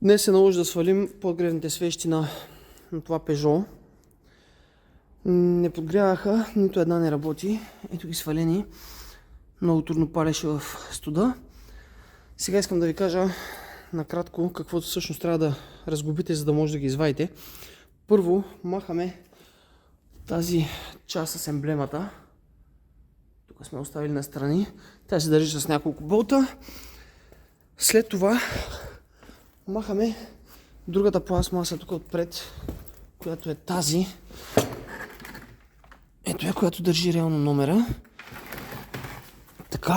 Днес се наложи да свалим подгревните свещи на това Peugeot. Не подгряваха, нито една не работи. Ето ги свалени. Много трудно палеше в студа. Сега искам да ви кажа накратко каквото всъщност трябва да разглобите, за да може да ги извадите. Първо махаме тази част с емблемата. Тук сме оставили настрани. Тя се държи с няколко болта. След това махаме другата пластмаса тук отпред, която е тази. Ето е, която държи реално номера. Така.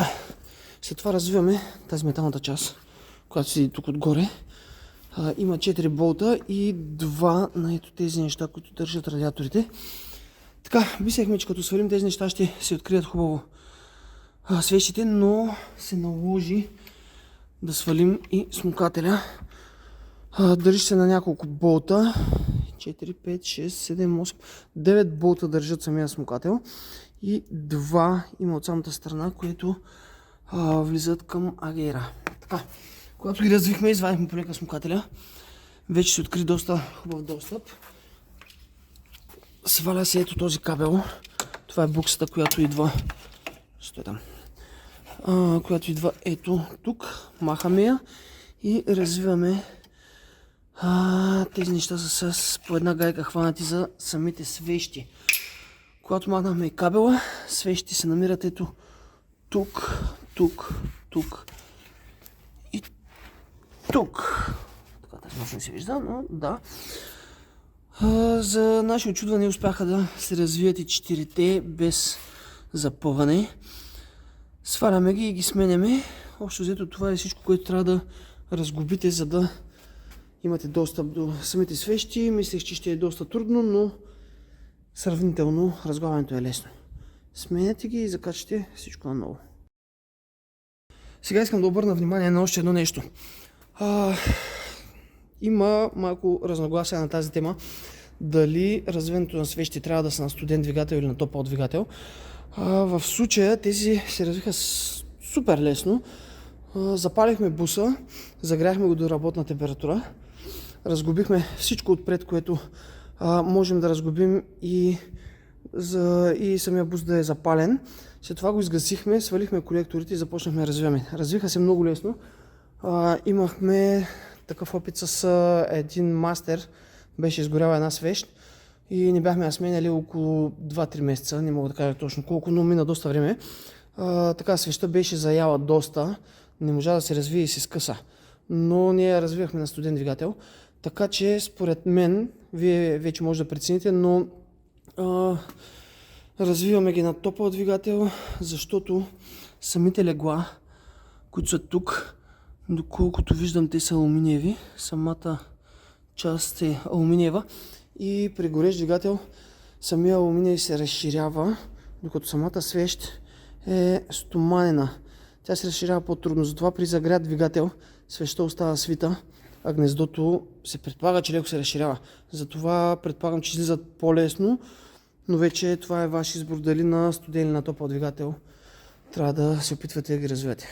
След това развиваме тази металната част, която седи тук отгоре. Има 4 болта и 2 на ето тези неща, които държат радиаторите. Така, мислехме, че като свалим тези неща ще се открият хубаво свещите, но се наложи да свалим и смукателя. Държи се на няколко болта. 4, 5, 6, 7, 8, 9 болта държат самия смукател и 2 има от самата страна, които влизат към агера. Така, когато ги развихме, извадихме полека смукателя. Вече се откри доста хубав достъп. Сваля се ето този кабел. Това е буксата, която идва. Стой там. Която идва ето тук. Махаме я и развиваме тези неща са с по една гайка хванати за самите свещи. Когато махнахме и кабела, свещите се намират ето тук, тук, тук и тук. Така тази не се вижда, но да. За наше очудване успяха да се развият и 4-те без запъване. Сваляме ги и ги сменяме. Общо взето това е всичко, което трябва да разглобите, за да имате достъп до самите свещи. Мислех, че ще е доста трудно, но сравнително разглавянето е лесно. Сменяте ги и закачате всичко наново. Сега искам да обърна внимание на още едно нещо. Има малко разногласие на тази тема. Дали развиването на свещи трябва да са на студен двигател или на топъл двигател. В случая тези се развиха супер лесно. Запалихме буса, загряхме го до работна температура. Разглобихме всичко отпред, което можем да разглобим и самия бус да е запален. След това го изгасихме, свалихме колекторите и започнахме да развиваме. Развиха се много лесно. Имахме такъв опит с един мастер. Беше изгоряла една свещ и не бяхме я сменяли около 2-3 месеца. Не мога да кажа точно колко, но мина доста време. Така свещта беше заяла доста. Не можа да се развие и се скъса. Но ние я развивахме на студен двигател. Така че според мен, вие вече може да прецените, но развиваме ги на топъл двигател, защото самите легла, които са тук, доколкото виждам, те са алуминиеви. Самата част е алуминиева и при горещ двигател самия алуминий се разширява, докато самата свещ е стоманена. Тя се разширява по-трудно, затова при загрят двигател свещта остава свита, а гнездото се предполага, че леко се разширява. Затова предполагам, че излизат по-лесно, но вече това е ваш избор дали на студен или на топъл двигател. Трябва да се опитвате да ги развивате.